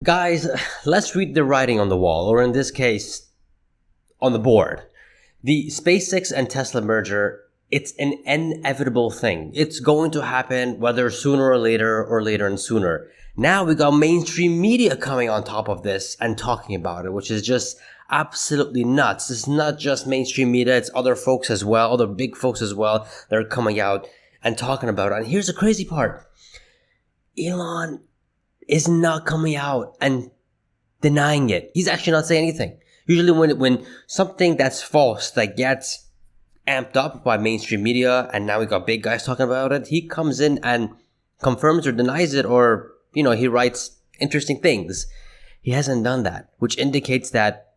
Guys, let's read the writing on the wall, or in this case, on the board. The SpaceX and Tesla merger, it's an inevitable thing. It's going to happen whether sooner or later and sooner. Now we got mainstream media coming on top of this and talking about it, which is just absolutely nuts. It's not just mainstream media, it's other folks as well, other big folks as well that are coming out and talking about it. And here's the crazy part. Elon is not coming out and denying it. He's actually not saying anything. Usually when something that's false that gets amped up by mainstream media and now we got big guys talking about it, he comes in and confirms or denies it, or, he writes interesting things. He hasn't done that, which indicates that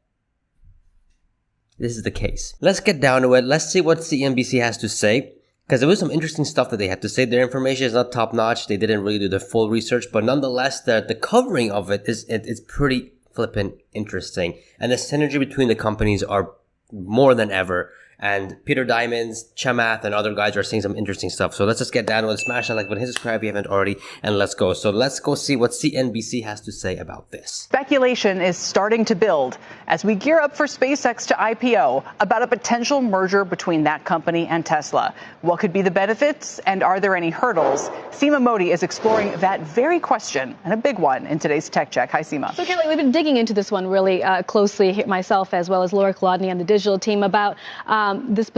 this is the case. Let's get down to it. Let's see what CNBC has to say. Because there was some interesting stuff that they had to say. Their information is not top notch. They didn't really do the full research, but nonetheless, the covering of it is pretty flippin' interesting. And the synergy between the companies are more than ever. And Peter Diamond's, Chamath, and other guys are saying some interesting stuff. So let's just get down to it. Smash that like button, hit subscribe if you haven't already, and let's go. So let's go see what CNBC has to say about this. Speculation is starting to build as we gear up for SpaceX to IPO about a potential merger between that company and Tesla. What could be the benefits, and are there any hurdles? Seema Modi is exploring that very question, and a big one, in today's Tech Check. Hi, Seema. So, Kelly, we've been digging into this one really closely, myself as well as Laura Kolodny and the digital team, about this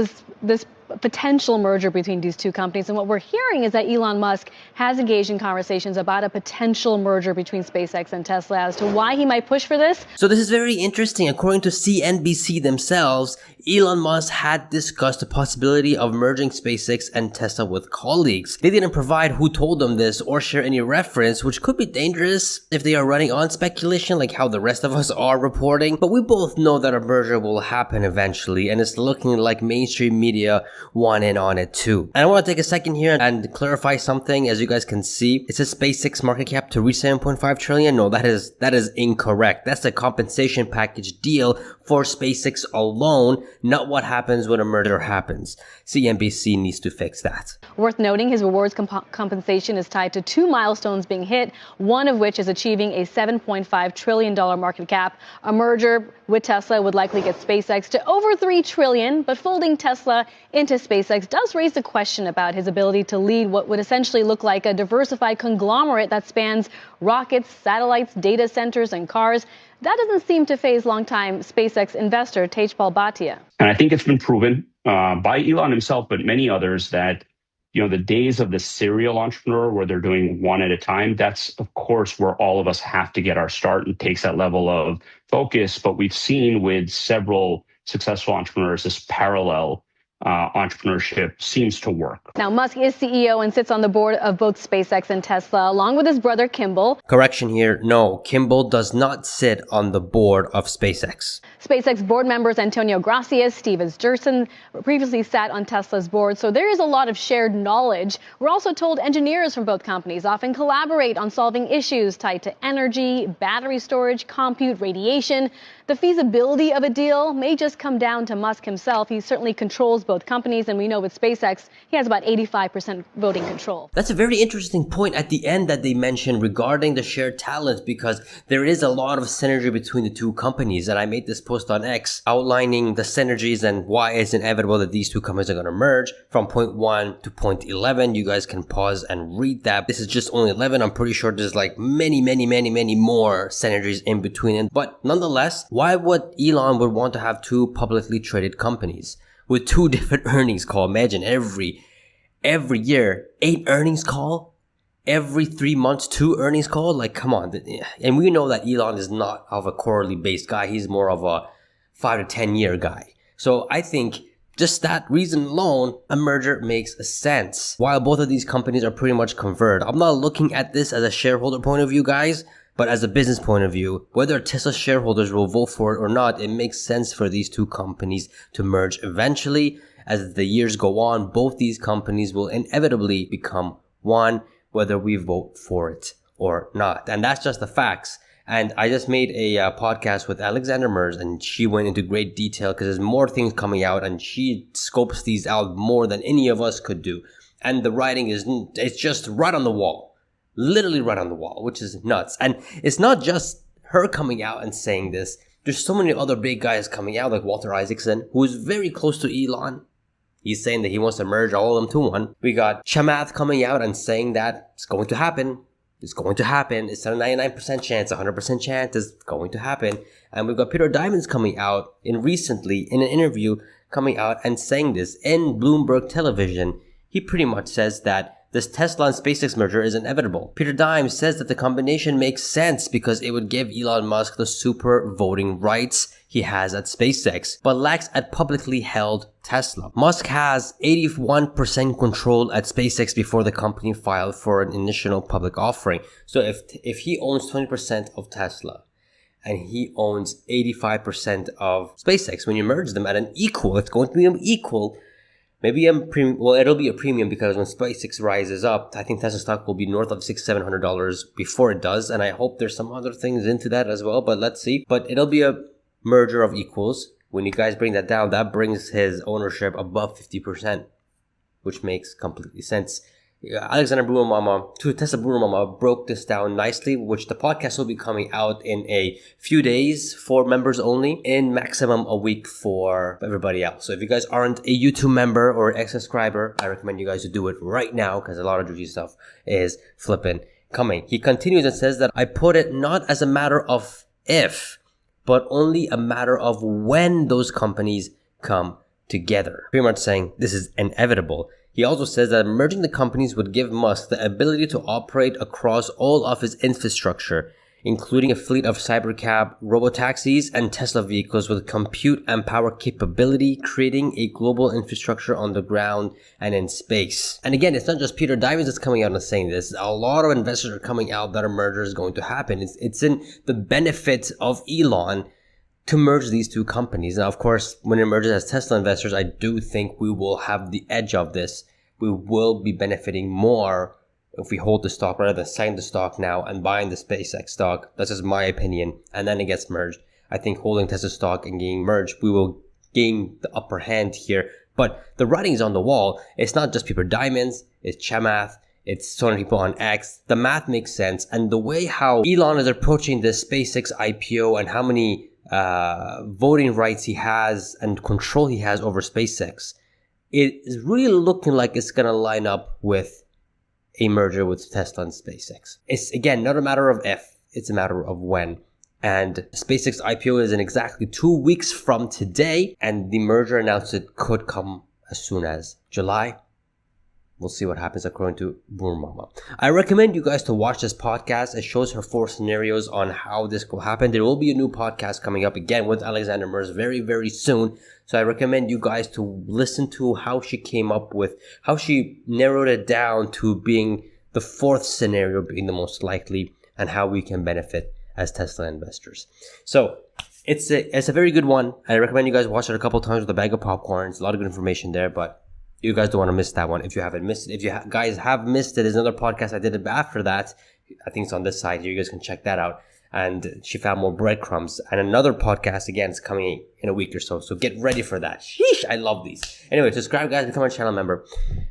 potential merger between these two companies. And what we're hearing is that Elon Musk has engaged in conversations about a potential merger between SpaceX and Tesla as to why he might push for this. So this is very interesting. According to CNBC themselves, Elon Musk had discussed the possibility of merging SpaceX and Tesla with colleagues. They didn't provide who told them this or share any reference, which could be dangerous if they are running on speculation like how the rest of us are reporting. But we both know that a merger will happen eventually, and it's looking like mainstream media want in on it too. And I want to take a second here and clarify something. As you guys can see, it says SpaceX market cap to reach 7.5 trillion. No, that is incorrect. That's the compensation package deal for SpaceX alone, not what happens when a merger happens. CNBC needs to fix that. Worth noting, his rewards compensation is tied to two milestones being hit, one of which is achieving a $7.5 trillion market cap. A merger with Tesla would likely get SpaceX to over $3 trillion, but folding Tesla into SpaceX does raise the question about his ability to lead what would essentially look like a diversified conglomerate that spans rockets, satellites, data centers, and cars. That doesn't seem to faze longtime SpaceX investor Tejpal Bhatia. And I think it's been proven by Elon himself, but many others, that the days of the serial entrepreneur where they're doing one at a time, that's, of course, where all of us have to get our start, and takes that level of focus. But we've seen with several successful entrepreneurs, this parallel entrepreneurship seems to work. Now, Musk is CEO and sits on the board of both SpaceX and Tesla, along with his brother Kimball. Correction here. No, Kimball does not sit on the board of SpaceX. SpaceX board members Antonio Gracias, Steve Durson previously sat on Tesla's board, so there is a lot of shared knowledge. We're also told engineers from both companies often collaborate on solving issues tied to energy, battery storage, compute, radiation. The feasibility of a deal may just come down to Musk himself. He certainly controls both companies, and we know with SpaceX, he has about 85% voting control. That's a very interesting point at the end that they mentioned regarding the shared talents, because there is a lot of synergy between the two companies. And I made this post on X outlining the synergies and why it's inevitable that these two companies are going to merge from point 1 to point 11. You guys can pause and read that. This is just only 11. I'm pretty sure there's like many more synergies in between it. But nonetheless, why would Elon would want to have two publicly traded companies with two different earnings call? Imagine every year, 8 earnings call, every 3 months, 2 earnings call. Like, come on. And we know that Elon is not of a quarterly based guy. He's more of a 5 to 10 year guy. So I think just that reason alone, a merger makes sense. While both of these companies are pretty much converted, I'm not looking at this as a shareholder point of view, guys. But as a business point of view, whether Tesla shareholders will vote for it or not, it makes sense for these two companies to merge eventually. As the years go on, both these companies will inevitably become one, whether we vote for it or not. And that's just the facts. And I just made a podcast with Alexander Merz, and she went into great detail because there's more things coming out, and she scopes these out more than any of us could do. And the writing it's just right on the wall. Literally right on the wall, which is nuts. And it's not just her coming out and saying this. There's so many other big guys coming out, like Walter Isaacson, who is very close to Elon. He's saying that he wants to merge all of them to one. We got Chamath coming out and saying that it's going to happen. It's going to happen. It's not a 99% chance, 100% chance it's going to happen. And we've got Peter Diamond's coming out recently in an interview coming out and saying this in Bloomberg Television. He pretty much says that this Tesla and SpaceX merger is inevitable. Peter Diamond says that the combination makes sense because it would give Elon Musk the super voting rights he has at SpaceX, but lacks at publicly held Tesla. Musk has 81% control at SpaceX before the company filed for an initial public offering. So if he owns 20% of Tesla, and he owns 85% of SpaceX, when you merge them at an equal, it's going to be an equal. Maybe it'll be a premium because when SpaceX rises up, I think Tesla stock will be north of $600-700 before it does. And I hope there's some other things into that as well, but let's see. But it'll be a merger of equals. When you guys bring that down, that brings his ownership above 50%, which makes completely sense. Alexander Burumama, to Tesla Burumama, broke this down nicely, which the podcast will be coming out in a few days for members only, in maximum a week for everybody else. So if you guys aren't a YouTube member or ex-subscriber, I recommend you guys to do it right now because a lot of juicy stuff is flipping coming. He continues and says that I put it not as a matter of if, but only a matter of when those companies come together. Pretty much saying this is inevitable. He also says that merging the companies would give Musk the ability to operate across all of his infrastructure, including a fleet of cybercab, robotaxis, and Tesla vehicles with compute and power capability, creating a global infrastructure on the ground and in space. And again, it's not just Peter Diamond that's coming out and saying this. A lot of investors are coming out that a merger is going to happen. It's in the benefit of Elon to merge these two companies. Now, of course, when it merges as Tesla investors, I do think we will have the edge of this. We will be benefiting more if we hold the stock rather than selling the stock now and buying the SpaceX stock. That's just my opinion. And then it gets merged. I think holding Tesla stock and getting merged, we will gain the upper hand here. But the writing's on the wall. It's not just Peter Diamond's, it's Chamath, it's so many people on X. The math makes sense. And the way how Elon is approaching this SpaceX IPO and how many voting rights he has and control he has over SpaceX, it is really looking like it's going to line up with a merger with Tesla and SpaceX. It's, again, not a matter of if, it's a matter of when. And SpaceX IPO is in exactly 2 weeks from today, and the merger announcement could come as soon as July. We'll see what happens according to Burumama. I recommend you guys to watch this podcast. It shows her 4 scenarios on how this will happen. There will be a new podcast coming up again with Alexander Merz very, very soon. So I recommend you guys to listen to how she came up with, how she narrowed it down to being the 4th scenario being the most likely and how we can benefit as Tesla investors. So it's a very good one. I recommend you guys watch it a couple times with a bag of popcorn. It's a lot of good information there, but you guys don't want to miss that one if you haven't missed it. If you guys have missed it, there's another podcast I did after that. I think it's on this side here. You guys can check that out. And she found more breadcrumbs. And another podcast, again, is coming in a week or so. So get ready for that. Sheesh, I love these. Anyway, subscribe, guys, become a channel member.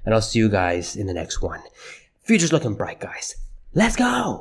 And I'll see you guys in the next one. Future's looking bright, guys. Let's go!